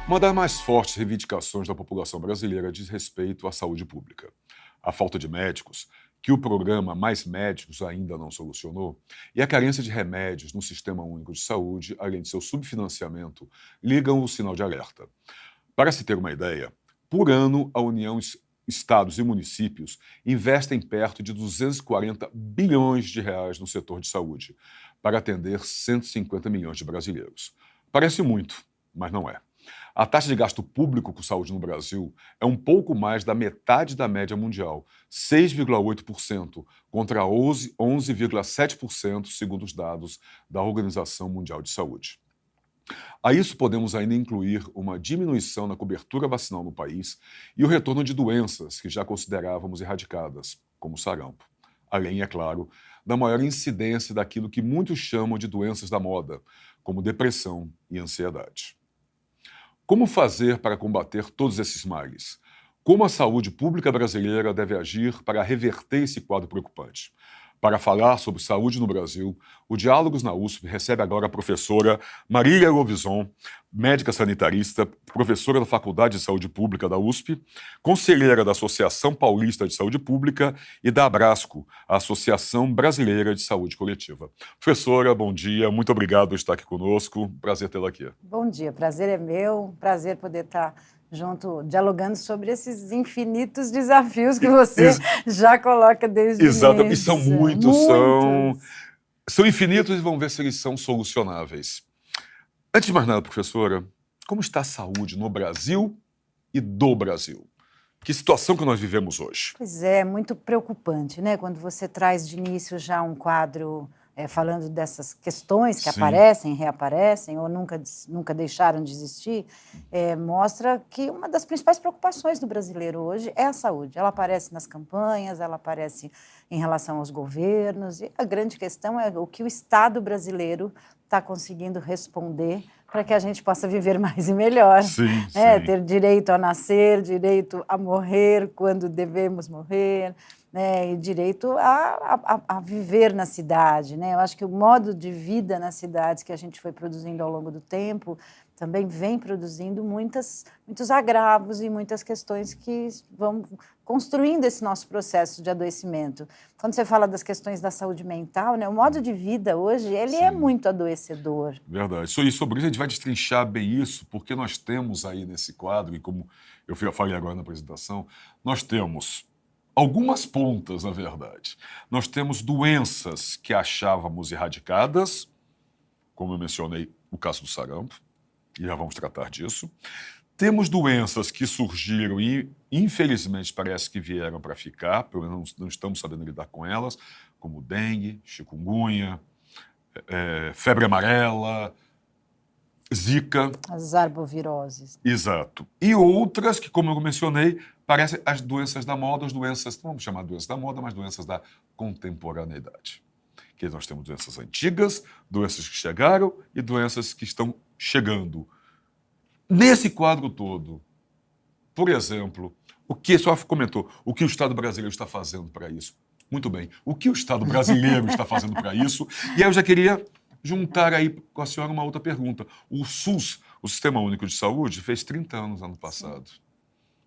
Uma das mais fortes reivindicações da população brasileira diz respeito à saúde pública. A falta de médicos, que o programa Mais Médicos ainda não solucionou, e a carência de remédios no Sistema Único de Saúde, além de seu subfinanciamento, ligam o sinal de alerta. Para se ter uma ideia, por ano, a União, estados e municípios investem perto de 240 bilhões de reais no setor de saúde, para atender 150 milhões de brasileiros. Parece muito, mas não é. A taxa de gasto público com saúde no Brasil é um pouco mais da metade da média mundial, 6,8%, contra 11,7%, segundo os dados da Organização Mundial de Saúde. A isso podemos ainda incluir uma diminuição na cobertura vacinal no país e o retorno de doenças que já considerávamos erradicadas, como o sarampo. Além, é claro, da maior incidência daquilo que muitos chamam de doenças da moda, como depressão e ansiedade. Como fazer para combater todos esses males? Como a saúde pública brasileira deve agir para reverter esse quadro preocupante? Para falar sobre saúde no Brasil, o Diálogos na USP recebe agora a professora Marília Lovison, médica sanitarista, professora da Faculdade de Saúde Pública da USP, conselheira da Associação Paulista de Saúde Pública e da Abrasco, a Associação Brasileira de Saúde Coletiva. Professora, bom dia, muito obrigado por estar aqui conosco, prazer tê-la aqui. Bom dia, prazer é meu, prazer poder estar junto, dialogando sobre esses infinitos desafios que você já coloca desde o início. Exato, e são muitos. São infinitos e vamos ver se eles são solucionáveis. Antes de mais nada, professora, como está a saúde no Brasil e do Brasil? Que situação que nós vivemos hoje? Pois é, muito preocupante, né? Quando você traz de início já um quadro falando dessas questões que aparecem, reaparecem ou nunca deixaram de existir, mostra que uma das principais preocupações do brasileiro hoje é a saúde. Ela aparece nas campanhas, ela aparece em relação aos governos, e a grande questão é o que o Estado brasileiro está conseguindo responder para que a gente possa viver mais e melhor. Sim. Ter direito a nascer, direito a morrer quando devemos morrer, e direito a viver na cidade, né? Eu acho que o modo de vida nas cidades que a gente foi produzindo ao longo do tempo também vem produzindo muitos agravos e muitas questões que vão construindo esse nosso processo de adoecimento. Quando você fala das questões da saúde mental, né, o modo de vida hoje, ele é muito adoecedor. Verdade. E sobre isso a gente vai destrinchar bem isso, porque nós temos aí nesse quadro, e como eu falei agora na apresentação, nós temos algumas pontas, na verdade. Nós temos doenças que achávamos erradicadas, como eu mencionei, o caso do sarampo, e já vamos tratar disso. Temos doenças que surgiram e, infelizmente, parece que vieram para ficar, pelo menos não estamos sabendo lidar com elas, como dengue, chikungunya, febre amarela, zika. As arboviroses. Exato. E outras que, como eu mencionei, parecem as doenças da moda, as doenças, não vamos chamar de doenças da moda, mas doenças da contemporaneidade. Que nós temos doenças antigas, doenças que chegaram e doenças que estão chegando. Nesse quadro todo, por exemplo, o que só comentou, o que o Estado brasileiro está fazendo para isso? Muito bem. O que o Estado brasileiro está fazendo para isso? E aí eu já queria juntar aí com a senhora uma outra pergunta. O SUS, o Sistema Único de Saúde, fez 30 anos ano passado. Sim.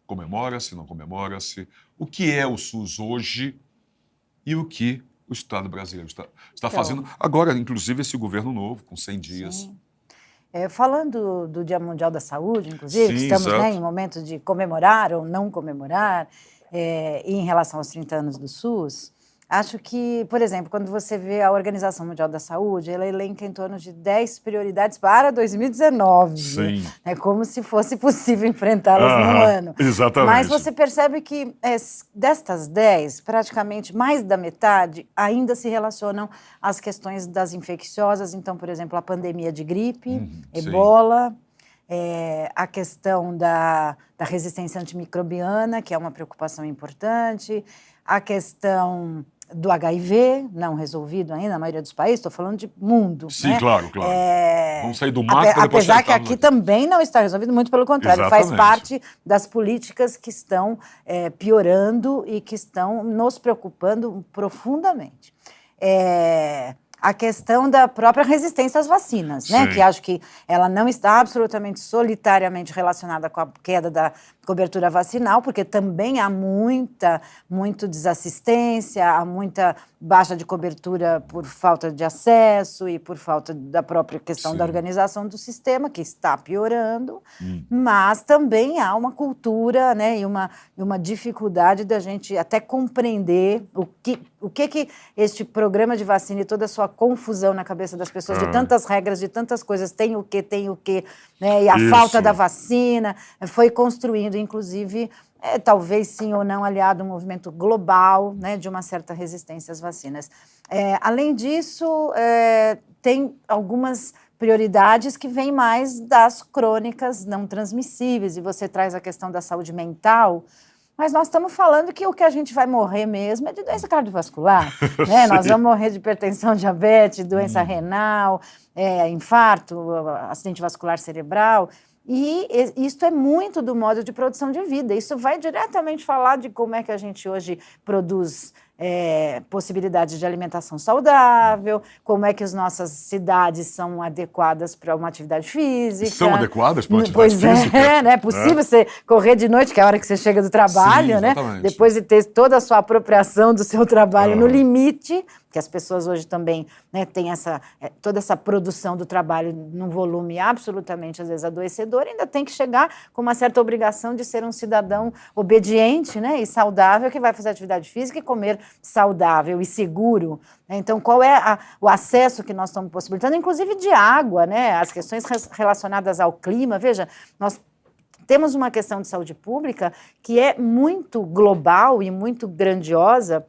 Comemora-se, não comemora-se? O que é o SUS hoje e o que o Estado brasileiro está fazendo agora, inclusive esse governo novo, com 100 dias? Sim. Falando do Dia Mundial da Saúde, inclusive, sim, estamos em momento de comemorar ou não comemorar, e em relação aos 30 anos do SUS, acho que, por exemplo, quando você vê a Organização Mundial da Saúde, ela elenca em torno de 10 prioridades para 2019. Sim. É como se fosse possível enfrentá-las num ano. Exatamente. Mas você percebe que destas 10, praticamente mais da metade ainda se relacionam às questões das infecciosas. Então, por exemplo, a pandemia de gripe, ebola, a questão da resistência antimicrobiana, que é uma preocupação importante, a questão do HIV, não resolvido ainda na maioria dos países, estou falando de mundo. Sim, né? claro. Vamos sair do macro para depois apesar que aqui também não está resolvido, muito pelo contrário. Exatamente. Faz parte das políticas que estão piorando e que estão nos preocupando profundamente. a questão da própria resistência às vacinas, né? Que acho que ela não está absolutamente solitariamente relacionada com a queda da cobertura vacinal, porque também há muita desassistência, há muita baixa de cobertura por falta de acesso e por falta da própria questão da organização do sistema, que está piorando, mas também há uma cultura, né, e uma dificuldade da gente até compreender o que este programa de vacina e toda a sua confusão na cabeça das pessoas, de tantas regras, de tantas coisas, tem o quê, né, e a falta da vacina, foi construindo, inclusive, talvez sim ou não aliado a um movimento global, né, de uma certa resistência às vacinas. Além disso, tem algumas prioridades que vêm mais das crônicas não transmissíveis, e você traz a questão da saúde mental, mas nós estamos falando que o que a gente vai morrer mesmo é de doença cardiovascular, né? Nós vamos morrer de hipertensão, diabetes, doença renal, infarto, acidente vascular cerebral. E isso é muito do modo de produção de vida. Isso vai diretamente falar de como é que a gente hoje produz possibilidades de alimentação saudável, como é que as nossas cidades são adequadas para uma atividade física. São adequadas para uma atividade física? Pois é, né? É possível você correr de noite, que é a hora que você chega do trabalho, sim, né? Exatamente. Depois de ter toda a sua apropriação do seu trabalho no limite, que as pessoas hoje também, né, têm toda essa produção do trabalho num volume absolutamente, às vezes, adoecedor, ainda tem que chegar com uma certa obrigação de ser um cidadão obediente, né, e saudável, que vai fazer atividade física e comer saudável e seguro. Então, qual é o acesso que nós estamos possibilitando, inclusive de água, né, as questões relacionadas ao clima. Veja, nós temos uma questão de saúde pública que é muito global e muito grandiosa,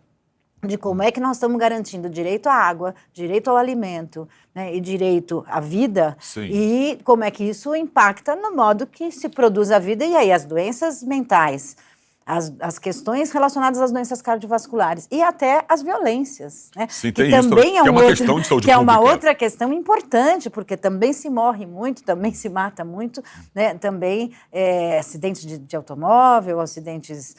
de como é que nós estamos garantindo direito à água, direito ao alimento, né, e direito à vida, e como é que isso impacta no modo que se produz a vida, e aí as doenças mentais, as questões relacionadas às doenças cardiovasculares e até as violências, né? Sim, que tem também isso, que é uma questão de saúde que é uma pública. outra questão importante, porque também se morre muito, também se mata muito, né? Também acidentes de automóvel, acidentes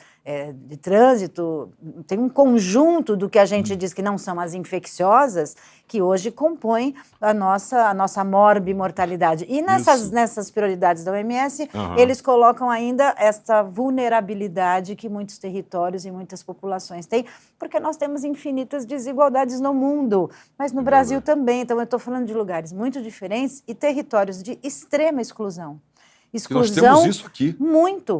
de trânsito, tem um conjunto do que a gente diz que não são as infecciosas, que hoje compõem a nossa morbimortalidade. E nessas prioridades da OMS, eles colocam ainda essa vulnerabilidade que muitos territórios e muitas populações têm, porque nós temos infinitas desigualdades no mundo, mas no Brasil também. Então, eu estou falando de lugares muito diferentes e territórios de extrema exclusão. Exclusão, nós temos isso aqui. Muito,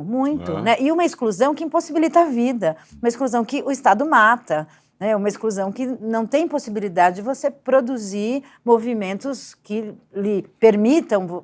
né? E uma exclusão que impossibilita a vida, uma exclusão que o Estado mata, né? Uma exclusão que não tem possibilidade de você produzir movimentos que lhe permitam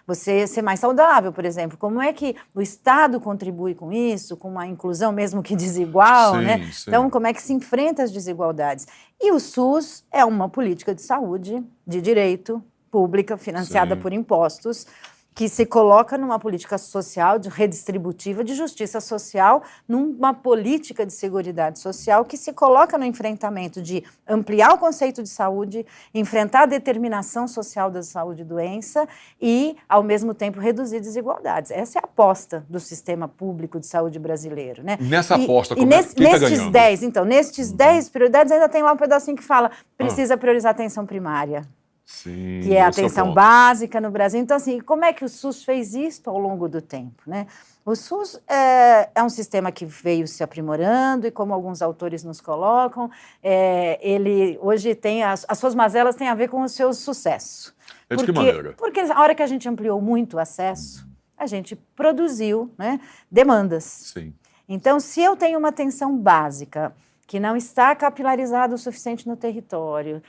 você ser mais saudável, por exemplo. Como é que o Estado contribui com isso, com uma inclusão mesmo que desigual, né? Então, como é que se enfrenta as desigualdades? E o SUS é uma política de saúde, de direito, pública, financiada por impostos, que se coloca numa política social, de redistributiva, de justiça social, numa política de seguridade social que se coloca no enfrentamento de ampliar o conceito de saúde, enfrentar a determinação social da saúde e doença e, ao mesmo tempo, reduzir desigualdades. Essa é a aposta do sistema público de saúde brasileiro, né? Nessa aposta, quem nestes tá ganhando? 10, então, nestes 10 prioridades, ainda tem lá um pedacinho que fala precisa priorizar a atenção primária. Sim, que é a atenção básica no Brasil. Então, assim, como é que o SUS fez isso ao longo do tempo, né? O SUS é um sistema que veio se aprimorando e, como alguns autores nos colocam, ele hoje tem as suas mazelas têm a ver com o seu sucesso. De que maneira? Porque a hora que a gente ampliou muito o acesso, a gente produziu, né, demandas. Sim. Então, se eu tenho uma atenção básica que não está capilarizado o suficiente no território,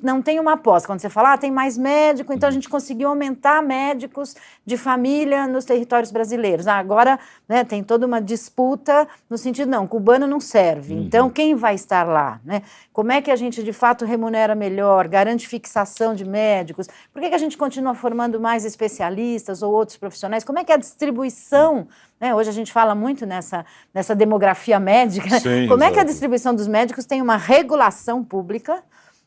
não tem uma aposta. Quando você fala, tem mais médico, então a gente conseguiu aumentar médicos de família nos territórios brasileiros. Agora, né, tem toda uma disputa no sentido, não, cubano não serve, então quem vai estar lá? Né? Como é que a gente, de fato, remunera melhor, garante fixação de médicos? Por que a gente continua formando mais especialistas ou outros profissionais? Como é que é a distribuição? Hoje a gente fala muito nessa demografia médica. Sim, como é que a distribuição dos médicos tem uma regulação pública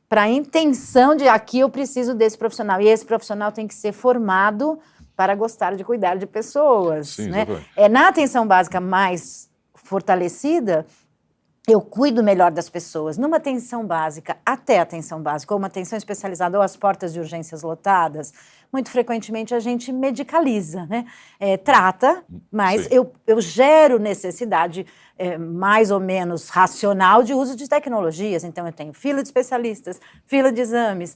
para a intenção de aqui eu preciso desse profissional. E esse profissional tem que ser formado para gostar de cuidar de pessoas. Sim, né? Na atenção básica mais fortalecida, eu cuido melhor das pessoas, numa atenção básica, até atenção básica, ou uma atenção especializada, ou as portas de urgências lotadas, muito frequentemente a gente medicaliza, né? Trata, mas eu gero necessidade mais ou menos racional de uso de tecnologias. Então, eu tenho fila de especialistas, fila de exames,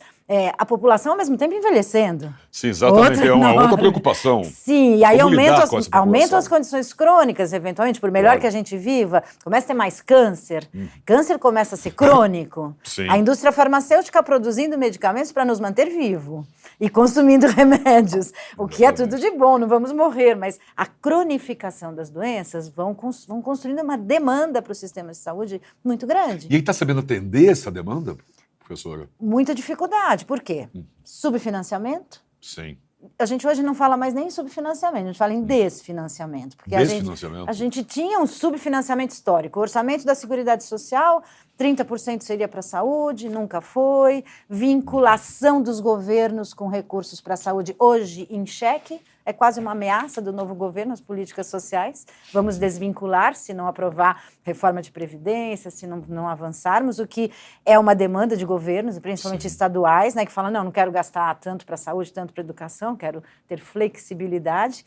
a população ao mesmo tempo envelhecendo. Sim, exatamente, é uma outra preocupação. Sim, e aí aumentam as condições crônicas, eventualmente, por melhor que a gente viva, começa a ter mais câncer, câncer começa a ser crônico. Sim. A indústria farmacêutica produzindo medicamentos para nos manter vivo e consumindo remédios, o que é tudo de bom, não vamos morrer, mas a cronificação das doenças vão construindo uma demanda para o sistema de saúde muito grande. E ele está sabendo atender essa demanda, professora? Muita dificuldade. Por quê? Subfinanciamento. Sim. A gente hoje não fala mais nem em subfinanciamento, a gente fala em desfinanciamento. Porque a gente tinha um subfinanciamento histórico. O orçamento da Seguridade Social, 30% seria para a saúde, nunca foi. Vinculação dos governos com recursos para a saúde, hoje em xeque. É quase uma ameaça do novo governo às políticas sociais. Vamos desvincular se não aprovar reforma de previdência, se não avançarmos, o que é uma demanda de governos, principalmente estaduais, né, que falam, não quero gastar tanto para a saúde, tanto para a educação, quero ter flexibilidade.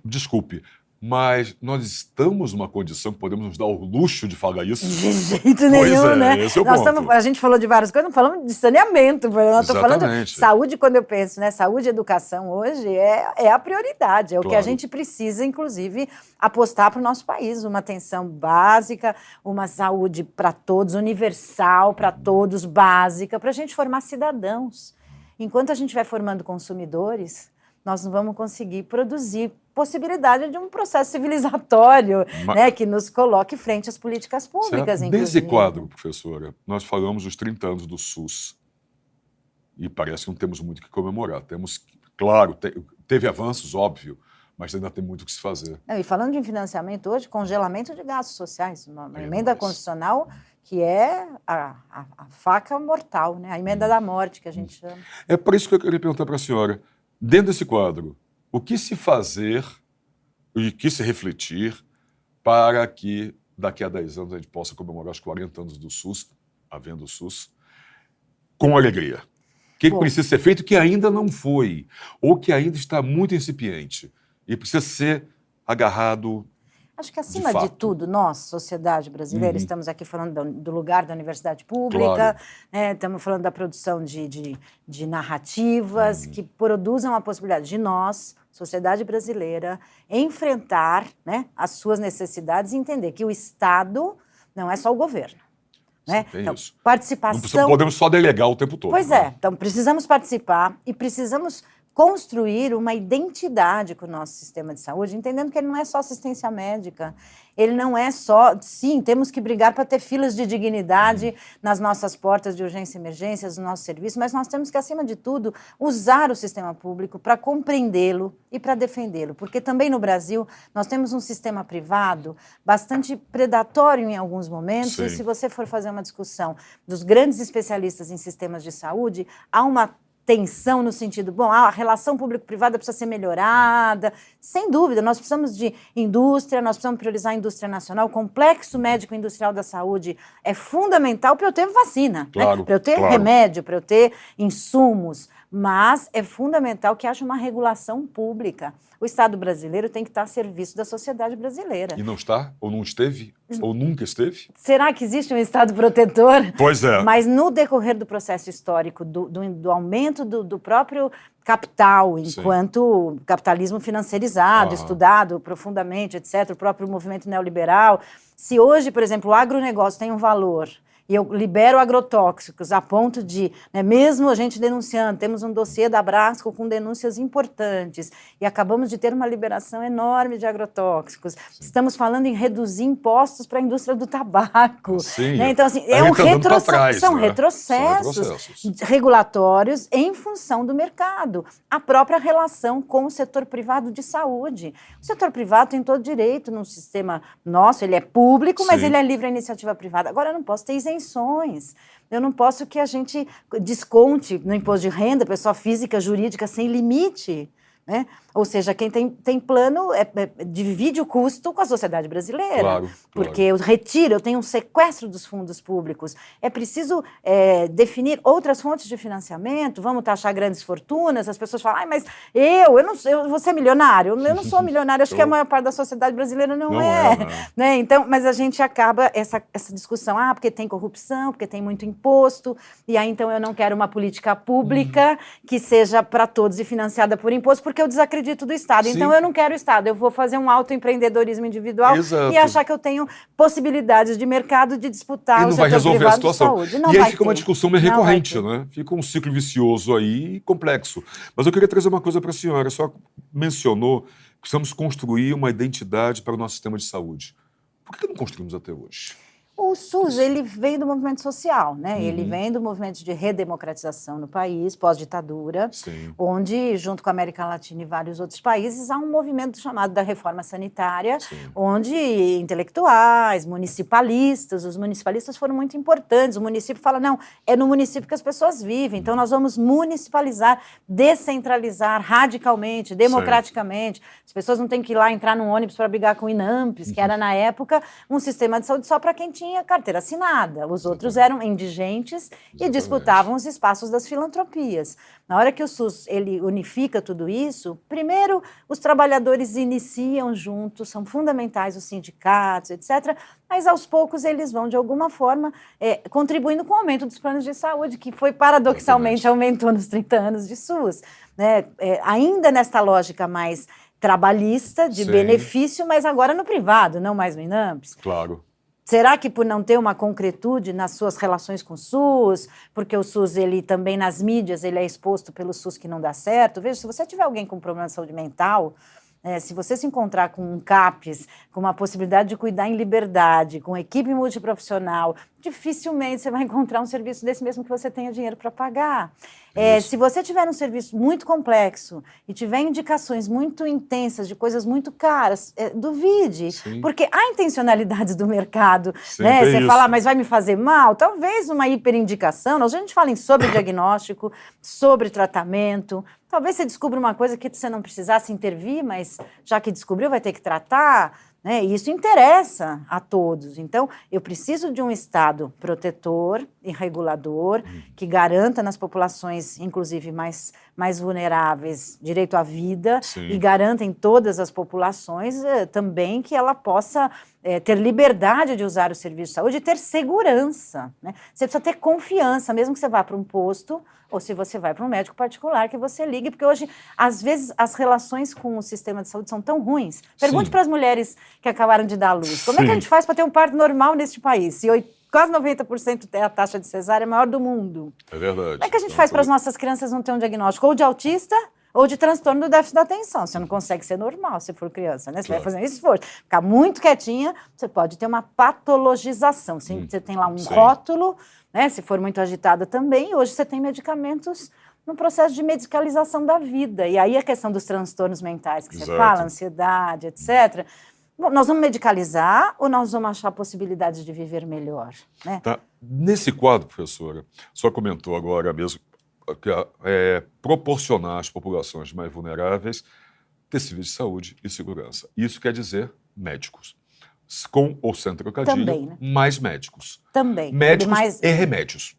Desculpe, mas nós estamos numa condição que podemos nos dar o luxo de falar isso? De jeito nenhum, né? Esse é o ponto. A gente falou de várias coisas, não falamos de saneamento, nós estamos falando de saúde. Quando eu penso, né, saúde e educação hoje é a prioridade, é o que a gente precisa, inclusive, apostar para o nosso país, uma atenção básica, uma saúde para todos, universal para todos, básica, para a gente formar cidadãos. Enquanto a gente vai formando consumidores, nós não vamos conseguir produzir possibilidade de um processo civilizatório, né, que nos coloque frente às políticas públicas. Nesse quadro, professora, nós falamos dos 30 anos do SUS e parece que não temos muito o que comemorar. Claro, teve avanços, óbvio, mas ainda tem muito o que se fazer. E falando de financiamento hoje, congelamento de gastos sociais, uma emenda constitucional que é a faca mortal, né, a emenda da morte que a gente chama. É por isso que eu queria perguntar para a senhora, dentro desse quadro, o que se fazer e o que se refletir para que daqui a 10 anos a gente possa comemorar os 40 anos do SUS, havendo o SUS, com alegria? O que precisa ser feito que ainda não foi, ou que ainda está muito incipiente e precisa ser agarrado? Acho que, acima de tudo, nós, sociedade brasileira, estamos aqui falando do lugar da universidade pública, né, estamos falando da produção de narrativas que produzam a possibilidade de nós, sociedade brasileira, enfrentar, né, as suas necessidades e entender que o Estado não é só o governo. Né? Então, participação... Não podemos só delegar o tempo todo. Pois é, então precisamos participar e precisamos construir uma identidade com o nosso sistema de saúde, entendendo que ele não é só assistência médica, ele não é só... Sim, temos que brigar para ter filas de dignidade nas nossas portas de urgência e emergências, no nosso serviço, mas nós temos que, acima de tudo, usar o sistema público para compreendê-lo e para defendê-lo, porque também no Brasil nós temos um sistema privado bastante predatório em alguns momentos, e se você for fazer uma discussão dos grandes especialistas em sistemas de saúde, há uma tensão no sentido, bom, a relação público-privada precisa ser melhorada, sem dúvida, nós precisamos de indústria, nós precisamos priorizar a indústria nacional, o complexo médico-industrial da saúde é fundamental para eu ter vacina, né? Para eu ter remédio, para eu ter insumos, mas é fundamental que haja uma regulação pública. O Estado brasileiro tem que estar a serviço da sociedade brasileira. E não está? Ou não esteve? Ou nunca esteve? Será que existe um Estado protetor? Pois é. Mas no decorrer do processo histórico, do aumento do próprio capital, enquanto capitalismo financiarizado, estudado profundamente, etc., o próprio movimento neoliberal, se hoje, por exemplo, o agronegócio tem um valor e eu libero agrotóxicos a ponto de, né, mesmo a gente denunciando, temos um dossiê da Brasco com denúncias importantes e acabamos de ter uma liberação enorme de agrotóxicos. Estamos falando em reduzir impostos para a indústria do tabaco. Né? Então, assim, são retrocessos regulatórios em função do mercado. A própria relação com o setor privado de saúde. O setor privado tem todo direito num sistema nosso, ele é público, mas ele é livre à iniciativa privada. Agora, eu não posso ter isenções. Eu não posso que a gente desconte no imposto de renda, pessoa física, jurídica, sem limite, né? Ou seja, quem tem plano divide o custo com a sociedade brasileira. Claro. Porque eu tenho um sequestro dos fundos públicos. É preciso definir outras fontes de financiamento, vamos taxar grandes fortunas, as pessoas falam, mas eu vou ser milionário. Eu não sou milionário, acho que a maior parte da sociedade brasileira não é. Né? Então, mas a gente acaba essa discussão, porque tem corrupção, porque tem muito imposto, e aí então eu não quero uma política pública que seja para todos e financiada por imposto, porque eu desacredito do Estado. Sim. Então eu não quero o Estado, eu vou fazer um autoempreendedorismo individual. Exato. E achar que eu tenho possibilidades de mercado de disputar o setor privado de saúde. E aí fica uma discussão meio recorrente, né? Fica um ciclo vicioso aí, complexo. Mas eu queria trazer uma coisa para a senhora. A senhora mencionou que precisamos construir uma identidade para o nosso sistema de saúde. Por que não construímos até hoje? O SUS, ele veio do movimento social, né? Ele vem do movimento de redemocratização no país, pós-ditadura, onde, junto com a América Latina e vários outros países, há um movimento chamado da reforma sanitária, onde intelectuais, municipalistas, os municipalistas foram muito importantes. O município fala, não, é no município que as pessoas vivem, então nós vamos municipalizar, descentralizar radicalmente, democraticamente. As pessoas não têm que ir lá entrar num ônibus para brigar com o INAMPS, que era, na época, um sistema de saúde só para quem tinha carteira assinada. Os outros eram indigentes e disputavam os espaços das filantropias. Na hora que o SUS ele unifica tudo isso, primeiro os trabalhadores iniciam juntos, são fundamentais os sindicatos, etc., mas aos poucos eles vão, de alguma forma, contribuindo com o aumento dos planos de saúde, que foi paradoxalmente aumentou nos 30 anos de SUS. Né? Ainda nesta lógica mais trabalhista, de benefício, mas agora no privado, não mais no INAMPS. Claro. Será que por não ter uma concretude nas suas relações com o SUS, porque o SUS, ele também nas mídias, ele é exposto pelo SUS que não dá certo? Veja, se você tiver alguém com problema de saúde mental, se você se encontrar com um CAPES, com uma possibilidade de cuidar em liberdade, com equipe multiprofissional, dificilmente você vai encontrar um serviço desse mesmo que você tenha dinheiro para pagar. Se você tiver um serviço muito complexo e tiver indicações muito intensas de coisas muito caras, duvide, porque há intencionalidades do mercado. Né? Você fala, mas vai me fazer mal? Talvez uma hiperindicação. A gente fala em sobrediagnóstico, sobre tratamento. Talvez você descubra uma coisa que você não precisasse intervir, mas já que descobriu, vai ter que tratar. Né? E isso interessa a todos. Então, eu preciso de um Estado protetor e regulador que garanta nas populações, inclusive mais vulneráveis, direito à vida e garanta em todas as populações também que ela possa ter liberdade de usar o serviço de saúde e ter segurança. Né? Você precisa ter confiança, mesmo que você vá para um posto ou se você vai para um médico particular que você ligue, porque hoje, às vezes, as relações com o sistema de saúde são tão ruins. Pergunte para as mulheres que acabaram de dar à luz, como é que a gente faz para ter um parto normal neste país? Se quase 90% é a taxa de cesárea maior do mundo. É verdade. Como é que a gente faz para as nossas crianças não ter um diagnóstico ou de autista ou de transtorno do déficit da atenção? Você não consegue ser normal se for criança, né? Você vai fazer um esforço. Ficar muito quietinha, você pode ter uma patologização. Você tem lá um rótulo, né? Se for muito agitada também. Hoje você tem medicamentos no processo de medicalização da vida. E aí a questão dos transtornos mentais que você fala, ansiedade, etc. Bom, nós vamos medicalizar ou nós vamos achar possibilidades de viver melhor? Né? Tá. Nesse quadro, professora, só comentou agora mesmo que proporcionar às populações mais vulneráveis ter serviço de saúde e segurança. Isso quer dizer médicos. Com ou sem trocadilho, também, né? mais médicos. Também. Médicos e remédios.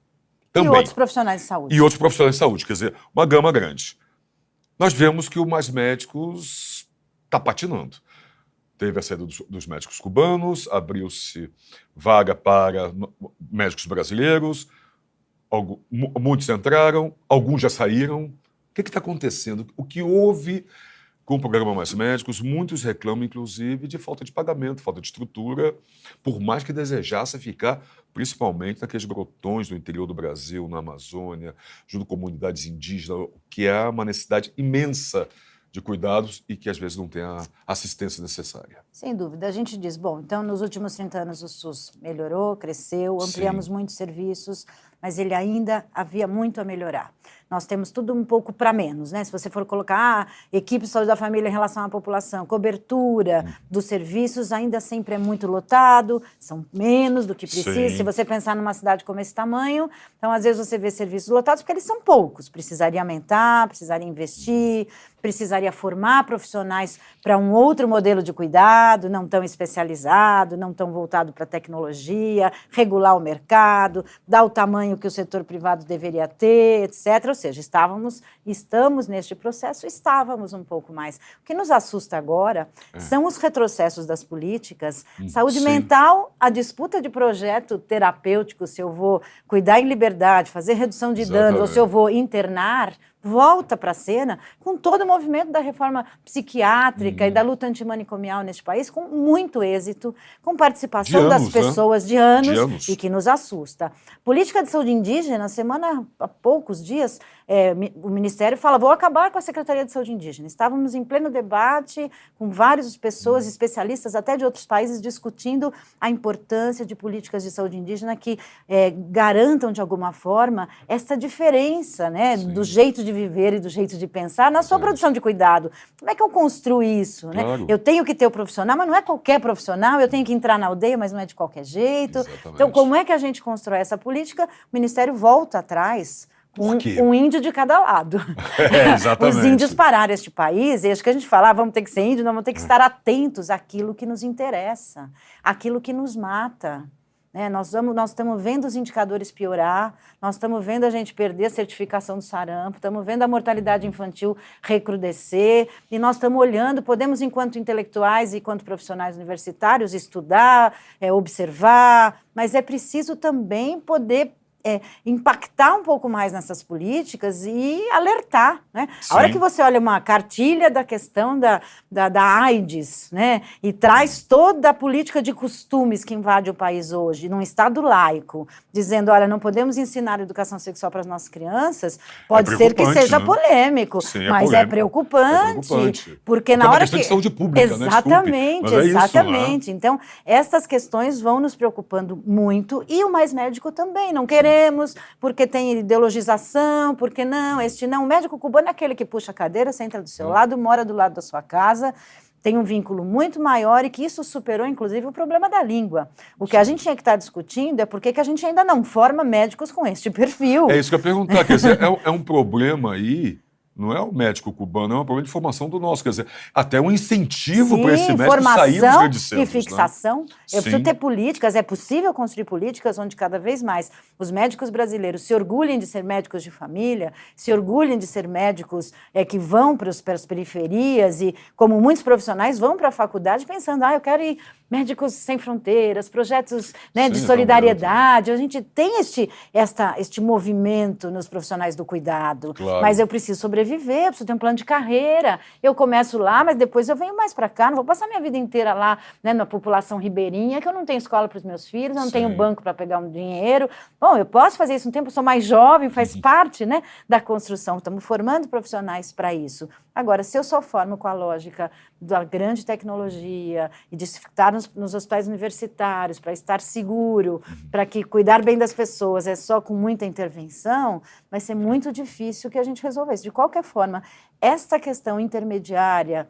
Também. E outros profissionais de saúde. E outros profissionais de saúde, quer dizer, uma gama grande. Nós vemos que o Mais Médicos está patinando. Teve a saída dos médicos cubanos, abriu-se vaga para médicos brasileiros, muitos entraram, alguns já saíram. O que está acontecendo? O que houve com o programa Mais Médicos? Muitos reclamam, inclusive, de falta de pagamento, falta de estrutura, por mais que desejasse ficar, principalmente naqueles grotões do interior do Brasil, na Amazônia, junto com comunidades indígenas, que é uma necessidade imensa de cuidados e que às vezes não tem a assistência necessária. Sem dúvida. A gente diz, bom, então nos últimos 30 anos o SUS melhorou, cresceu, ampliamos muitos serviços, mas ele ainda havia muito a melhorar. Nós temos tudo um pouco para menos, né? Se você for colocar equipe de saúde da família em relação à população, cobertura dos serviços ainda sempre é muito lotado, são menos do que precisa. Sim. Se você pensar numa cidade como esse tamanho, então às vezes você vê serviços lotados porque eles são poucos, precisaria aumentar, precisaria investir, precisaria formar profissionais para um outro modelo de cuidado, não tão especializado, não tão voltado para a tecnologia, regular o mercado, dar o tamanho que o setor privado deveria ter, etc. Ou seja, estamos neste processo, estávamos um pouco mais. O que nos assusta agora são os retrocessos das políticas. Saúde mental, a disputa de projeto terapêutico, se eu vou cuidar em liberdade, fazer redução de danos, ou se eu vou internar, volta para a cena com todo o movimento da reforma psiquiátrica e da luta antimanicomial neste país, com muito êxito, com participação das pessoas de anos e que nos assusta. Política de saúde indígena, há poucos dias, o Ministério fala, vou acabar com a Secretaria de Saúde Indígena. Estávamos em pleno debate com várias pessoas, especialistas até de outros países, discutindo a importância de políticas de saúde indígena que garantam, de alguma forma, essa diferença, né, do jeito de viver e do jeito de pensar na sua produção de cuidado. Como é que eu construo isso? Claro. Né? Eu tenho que ter o profissional, mas não é qualquer profissional, eu tenho que entrar na aldeia, mas não é de qualquer jeito. Exatamente. Então, como é que a gente constrói essa política? O Ministério volta atrás com um índio de cada lado. Exatamente. Os índios pararam este país, e acho que a gente fala, vamos ter que ser índio, nós vamos ter que estar atentos àquilo que nos interessa, àquilo que nos mata. Nós estamos vendo os indicadores piorar, nós estamos vendo a gente perder a certificação do sarampo, estamos vendo a mortalidade infantil recrudescer, e nós estamos olhando, podemos, enquanto intelectuais e enquanto profissionais universitários, estudar, observar, mas é preciso também poder impactar um pouco mais nessas políticas e alertar, né? A hora que você olha uma cartilha da questão da AIDS, né, e traz toda a política de costumes que invade o país hoje, num estado laico, dizendo, olha, não podemos ensinar educação sexual para as nossas crianças, pode ser que seja polêmico, Sim, mas polêmico. é preocupante, porque na é uma hora questão de saúde pública, exatamente, né? exatamente. Isso, né? Então, estas questões vão nos preocupando muito, e o Mais Médico também, não queremos, porque tem ideologização, porque não, este não. O médico cubano é aquele que puxa a cadeira, senta do seu lado, mora do lado da sua casa, tem um vínculo muito maior e que isso superou, inclusive, o problema da língua. O que a gente tinha que estar discutindo é por que a gente ainda não forma médicos com este perfil. É isso que eu ia perguntar, quer dizer, é um problema aí. Não é o médico cubano, é um problema de formação do nosso. Quer dizer, até um incentivo para esse médico sair dos grandes centros. E fixação. Né? Eu preciso ter políticas, é possível construir políticas onde cada vez mais os médicos brasileiros se orgulhem de ser médicos de família, se orgulhem de ser médicos que vão para as periferias e, como muitos profissionais, vão para a faculdade pensando, eu quero ir Médicos Sem Fronteiras, projetos, né, de solidariedade. A gente tem este movimento nos profissionais do cuidado, mas eu preciso sobreviver, eu preciso ter um plano de carreira. Eu começo lá, mas depois eu venho mais para cá, não vou passar minha vida inteira lá, né, na população ribeirinha, que eu não tenho escola para os meus filhos, eu não tenho banco para pegar um dinheiro. Bom, eu posso fazer isso um tempo, eu sou mais jovem, faz parte, né, da construção. Estamos formando profissionais para isso. Agora, se eu só formo com a lógica da grande tecnologia e de estar nos hospitais universitários para estar seguro, para que cuidar bem das pessoas é só com muita intervenção, vai ser muito difícil que a gente resolva isso. De qualquer forma, esta questão intermediária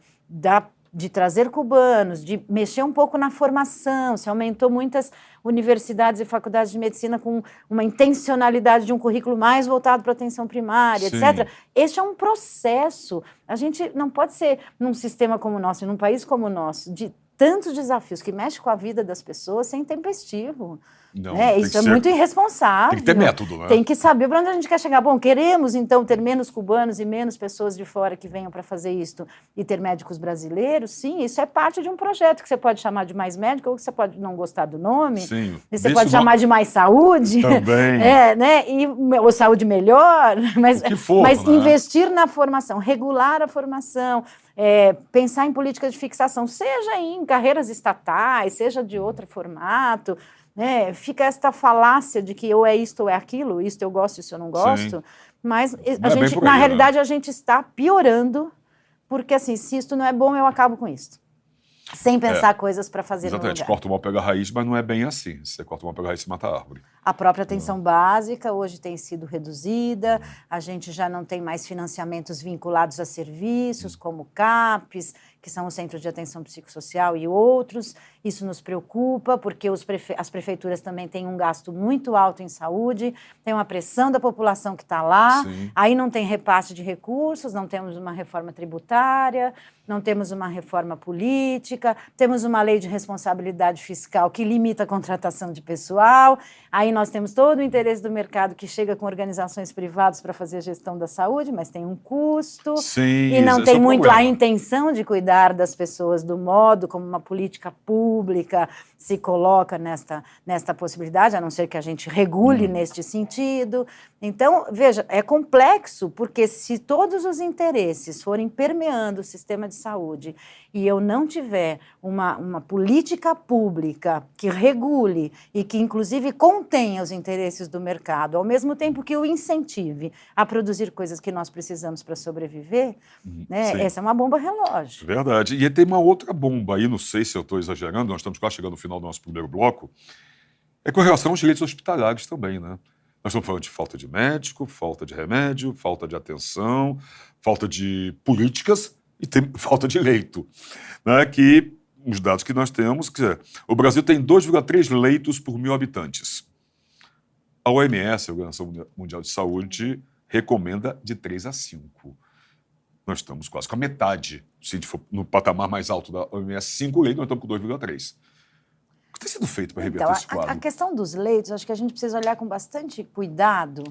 de trazer cubanos, de mexer um pouco na formação, se aumentou muitas universidades e faculdades de medicina com uma intencionalidade de um currículo mais voltado para a atenção primária, etc. Este é um processo. A gente não pode ser, num sistema como o nosso, num país como o nosso, de tantos desafios que mexem com a vida das pessoas, sem tempestivo. Não, isso é muito irresponsável. Tem que ter método, né? Tem que saber para onde a gente quer chegar. Bom, queremos, então, ter menos cubanos e menos pessoas de fora que venham para fazer isso e ter médicos brasileiros? Sim, isso é parte de um projeto que você pode chamar de Mais Médico, ou que você pode não gostar do nome. Sim. E você pode chamar de Mais Saúde. Também. Né? Ou Saúde Melhor. Mas né? Investir na formação, regular a formação, pensar em políticas de fixação, seja em carreiras estatais, seja de outro formato. Fica esta falácia de que ou é isto ou é aquilo, isto eu gosto, isso eu não gosto, mas na realidade a gente está piorando, porque assim, se isto não é bom, eu acabo com isto. sem pensar coisas para fazer no Exatamente, lugar. corta o mal, pega a raiz, mas não é bem assim. Se você corta o mal, pega a raiz, você mata a árvore. A própria atenção básica hoje tem sido reduzida, a gente já não tem mais financiamentos vinculados a serviços como CAPES, que são os Centros de Atenção Psicossocial e outros. Isso nos preocupa, porque as prefeituras também têm um gasto muito alto em saúde, tem uma pressão da população que está lá, Sim. aí não tem repasse de recursos, não temos uma reforma tributária, não temos uma reforma política, temos uma lei de responsabilidade fiscal que limita a contratação de pessoal, aí nós temos todo o interesse do mercado que chega com organizações privadas para fazer a gestão da saúde, mas tem um custo, Sim, e não esse tem é o muito problema. a intenção de cuidar das pessoas do modo como uma política pública se coloca nesta possibilidade, a não ser que a gente regule neste sentido. Então, veja, é complexo, porque se todos os interesses forem permeando o sistema de saúde e eu não tiver uma política pública que regule e que, inclusive, contenha os interesses do mercado, ao mesmo tempo que o incentive a produzir coisas que nós precisamos para sobreviver, né, Sim. essa é uma bomba relógio. Verdade. E tem uma outra bomba aí, não sei se eu estou exagerando, nós estamos quase chegando no final do nosso primeiro bloco, é com relação aos direitos hospitalares também, né? Nós estamos falando de falta de médico, falta de remédio, falta de atenção, falta de políticas e falta de leito. Né? Que os dados que nós temos, quer dizer, o Brasil tem 2,3 leitos por 1.000 habitantes. A OMS, a Organização Mundial de Saúde, recomenda de 3 a 5. Nós estamos quase com a metade. Se a gente for no patamar mais alto da OMS, 5 leitos, nós estamos com 2,3. O que tem sido feito para reverter esse quadro? A questão dos leitos, acho que a gente precisa olhar com bastante cuidado.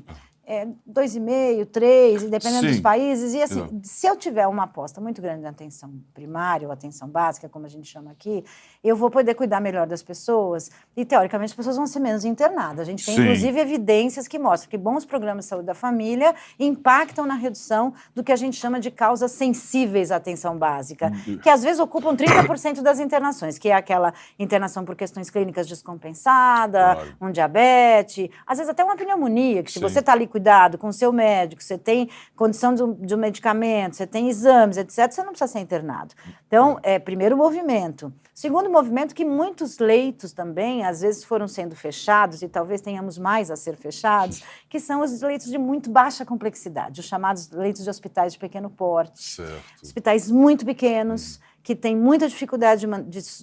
2,5, 3, dependendo dos países. E assim, se eu tiver uma aposta muito grande na atenção primária ou atenção básica, como a gente chama aqui, eu vou poder cuidar melhor das pessoas e, teoricamente, as pessoas vão ser menos internadas. A gente tem, inclusive, evidências que mostram que bons programas de saúde da família impactam na redução do que a gente chama de causas sensíveis à atenção básica, que às vezes ocupam 30% das internações, que é aquela internação por questões clínicas descompensada, um diabetes, às vezes até uma pneumonia, que se você está ali cuidado com o seu médico, você tem condição de um medicamento, você tem exames, etc., você não precisa ser internado. Então, primeiro movimento. Segundo movimento, que muitos leitos também, às vezes, foram sendo fechados, e talvez tenhamos mais a ser fechados, que são os leitos de muito baixa complexidade, os chamados leitos de hospitais de pequeno porte. Certo. Hospitais muito pequenos, que têm muita dificuldade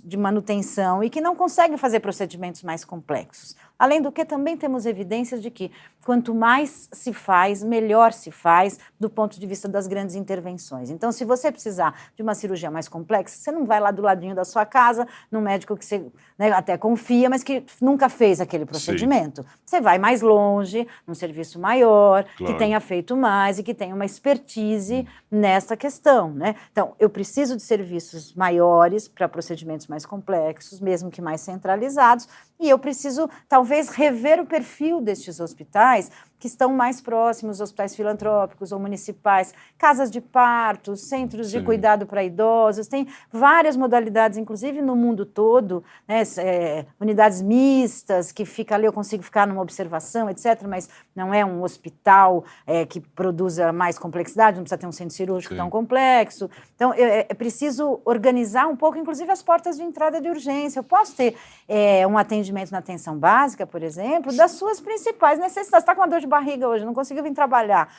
de manutenção e que não conseguem fazer procedimentos mais complexos. Além do que, também temos evidências de que quanto mais se faz, melhor se faz do ponto de vista das grandes intervenções. Então, se você precisar de uma cirurgia mais complexa, você não vai lá do ladinho da sua casa, num médico que você até confia, mas que nunca fez aquele procedimento. Você vai mais longe, num serviço maior, que tenha feito mais e que tenha uma expertise nessa questão, né? Então, eu preciso de serviços maiores para procedimentos mais complexos, mesmo que mais centralizados, e eu preciso, talvez, rever o perfil destes hospitais que estão mais próximos, hospitais filantrópicos ou municipais, casas de parto, centros de cuidado para idosos, tem várias modalidades, inclusive no mundo todo, né, unidades mistas, que fica ali, eu consigo ficar numa observação, etc., mas não é um hospital que produza mais complexidade, não precisa ter um centro cirúrgico tão complexo. Então, é preciso organizar um pouco, inclusive, as portas de entrada de urgência. Eu posso ter um atendimento na atenção básica, por exemplo, das suas principais necessidades. Você está com uma dor de barriga hoje, não consigo vir trabalhar.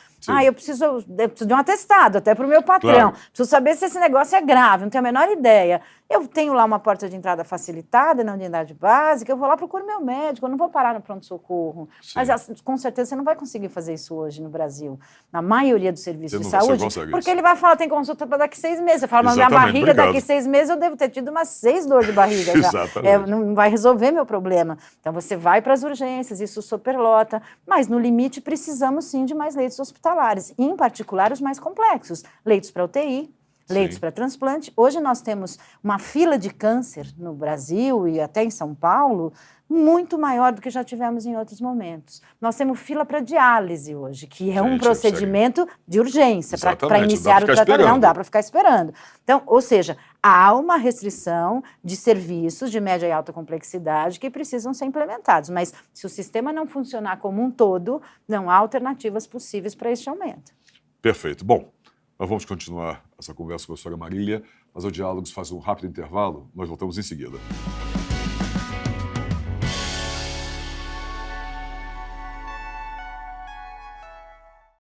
Eu preciso de um atestado, até para o meu patrão. Preciso saber se esse negócio é grave, não tenho a menor ideia. Eu tenho lá uma porta de entrada facilitada na unidade básica, eu vou lá, procuro meu médico, eu não vou parar no pronto-socorro. Mas, com certeza, você não vai conseguir fazer isso hoje no Brasil, na maioria dos serviços de saúde, porque ele vai falar, tem consulta para daqui 6 meses. Você fala, mas minha barriga, daqui 6 meses eu devo ter tido umas 6 dores de barriga já. Não vai resolver meu problema. Então, você vai para as urgências, isso superlota, mas, no limite, precisamos, sim, de mais leitos hospitalares, em particular os mais complexos. Leitos para UTI, leitos para transplante. Hoje nós temos uma fila de câncer no Brasil e até em São Paulo muito maior do que já tivemos em outros momentos. Nós temos fila para diálise hoje, que é um procedimento de urgência para iniciar o tratamento. Não dá para ficar esperando. Então, ou seja, há uma restrição de serviços de média e alta complexidade que precisam ser implementados, mas se o sistema não funcionar como um todo, não há alternativas possíveis para este aumento. Perfeito. Bom, nós vamos continuar essa conversa com a professora Marília. Mas o Diálogos faz um rápido intervalo, nós voltamos em seguida.